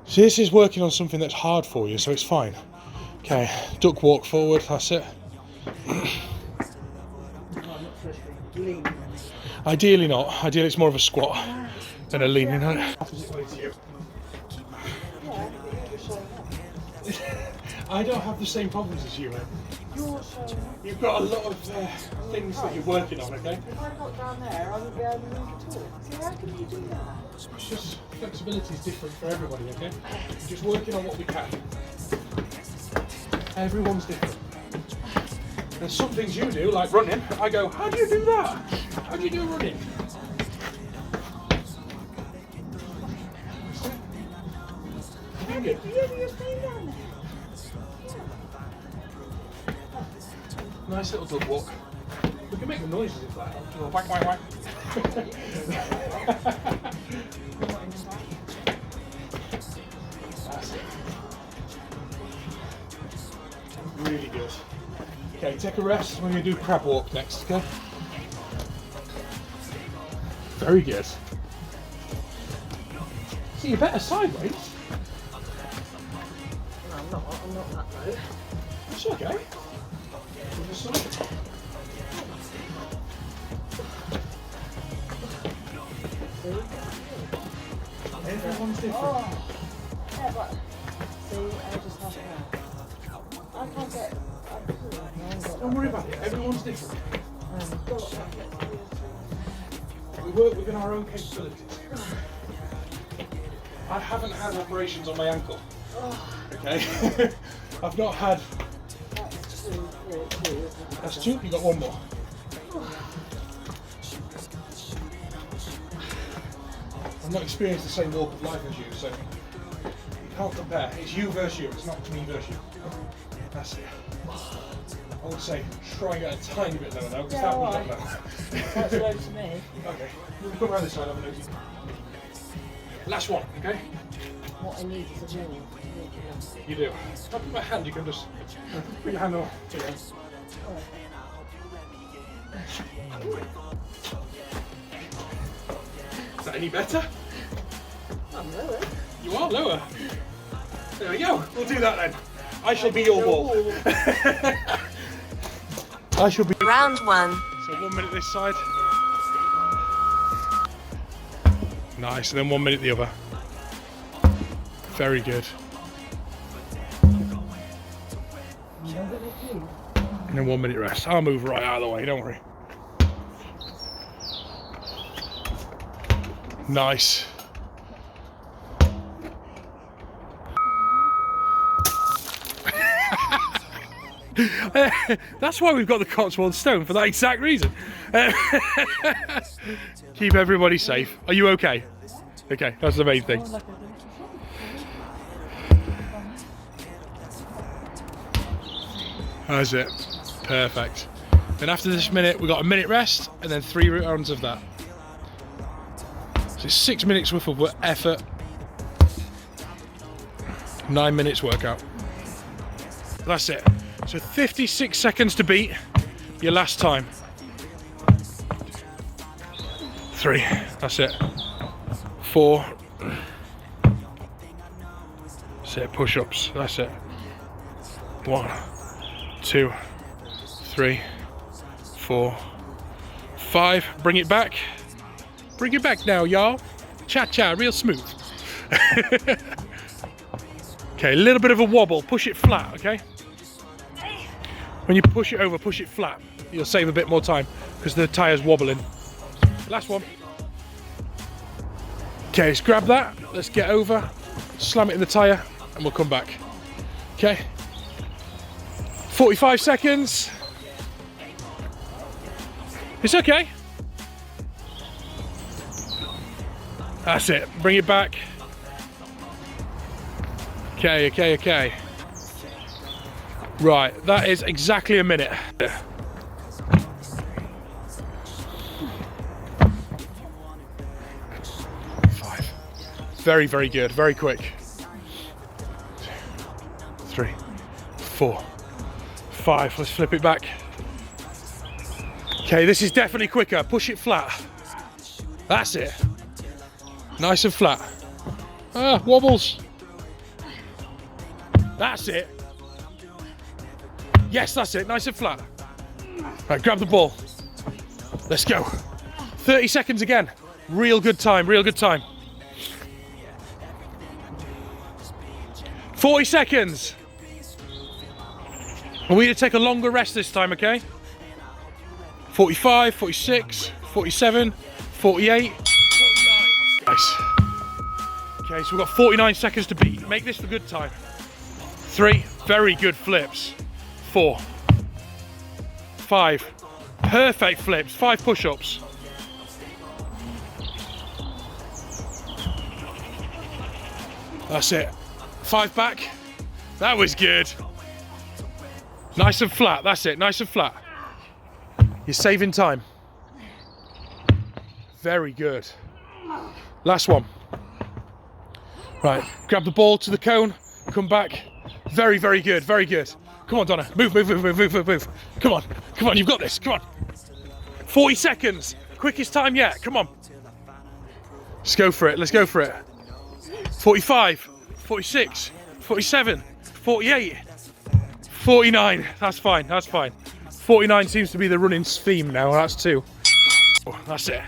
So this is working on something that's hard for you, so it's fine. Okay, duck walk forward, that's it. Ideally not. Ideally it's more of a squat than a leaning on it. I don't have the same problems as you, man. You've got a lot of things that you're working on, okay? If I got down there, I wouldn't be able to move at all. So how can you do that? It's just flexibility is different for everybody, okay? Just working on what we can. Everyone's different. There's some things you do, like running. I go, how do you do that? How do you do running? You're staying down there. Nice little dog walk. We can make the noises if that helps. Whack, whack, whack. That's it. Really good. Okay, take a rest. We're going to do crab walk next, okay? Very good. See, you're better sideways. No, I'm not that low. It's okay. Everyone's different. Oh. Yeah, but see, I just have to. I can't get. Don't worry about it. Everyone's different. We work within our own capabilities. I haven't had operations on my ankle. Okay. I've not had. That's two. You got one more. I've not experienced the same walk of life as you, so you can't compare. It's you versus you. It's not me versus you. That's it. I would say try and get a tiny bit lower now, because that one's not low. That's low to me. Okay. We'll come around this side. Have a nosy. Last one. Okay. What I need is a wall. You do. If I put my hand, you can just put your hand on. Is that any better? I'm lower. You are lower. There we go. We'll do that then. I shall be your wall. I shall be. Round one. So 1 minute this side. Nice, and then 1 minute the other. Very good. And then 1 minute rest. I'll move right out of the way, don't worry. Nice. That's why we've got the Cotswold Stone, for that exact reason. Keep everybody safe. Are you okay? Okay, that's the main thing. That's it. Perfect. Then after this minute, we've got a minute rest, and then 3 rounds of that. So it's 6 minutes worth of effort, 9 minutes workout. That's it. So 56 seconds to beat your last time. 3, that's it. 4. That's it, push-ups, that's it. 1, 2, 3, 4, 5. Bring it back. Bring it back now, y'all. Cha-cha, real smooth. Okay, a little bit of a wobble. Push it flat, okay? When you push it over, push it flat. You'll save a bit more time because the tyre's wobbling. Last one. Okay, let's grab that. Let's get over, slam it in the tyre, and we'll come back. Okay. 45 seconds. It's okay. That's it. Bring it back. Okay, okay, okay. Right, that is exactly a minute. 5. Very, very good. Very quick. 3, 4, 5. Let's flip it back. Okay, this is definitely quicker. Push it flat. That's it. Nice and flat. Ah, wobbles. That's it. Yes, that's it. Nice and flat. Right, grab the ball. Let's go. 30 seconds again. Real good time, real good time. 40 seconds. And we need to take a longer rest this time, okay? 45, 46, 47, 48, 49. Nice. Okay, so we've got 49 seconds to beat. Make this the good time. 3, very good flips. 4, 5, perfect flips. 5 push-ups. That's it. 5 back. That was good. Nice and flat. That's it. Nice and flat. You're saving time. Very good. Last one. Right. Grab the ball to the cone. Come back. Very, very good. Very good. Come on, Donna. Move, move, move, move, move, move, move. Come on. Come on. You've got this. Come on. 40 seconds. Quickest time yet. Come on. Let's go for it. Let's go for it. 45, 46, 47, 48, 49. That's fine, that's fine. 49 seems to be the running theme now. That's 2. Oh, that's it.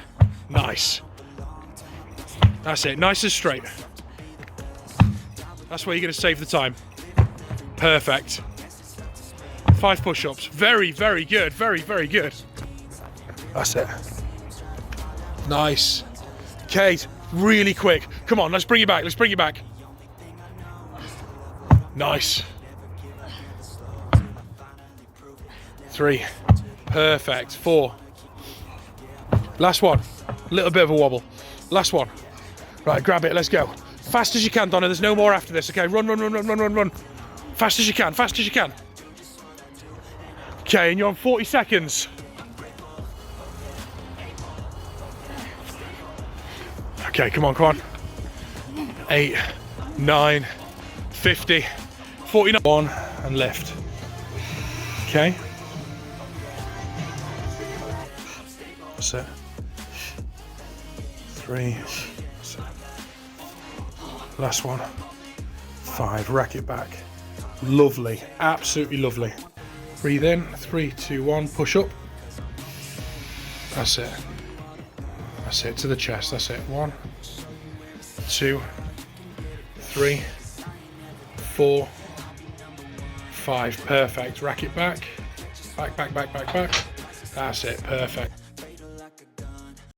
Nice. That's it. Nice and straight. That's where you're going to save the time. Perfect. 5 push-ups. Very, very good. Very, very good. That's it. Nice. Okay, really quick. Come on, let's bring it back. Let's bring it back. Nice. 3. Perfect. 4. Last one. A little bit of a wobble. Last one. Right, grab it. Let's go. Fast as you can, Donna. There's no more after this. Okay, run, run, run, run, run, run, run. Fast as you can. Fast as you can. Okay, and you're on 40 seconds. Okay, come on, come on. 8, 9, 50, 49. 1 and lift. Okay. That's it. 3. That's it. Last one. 5. Rack it back. Lovely. Absolutely lovely. Breathe in. 3, 2, 1. Push up. That's it. That's it, to the chest, that's it. 1, 2, 3, 4, 5. Perfect. Rack it back. Back, back, back, back, back. That's it, perfect.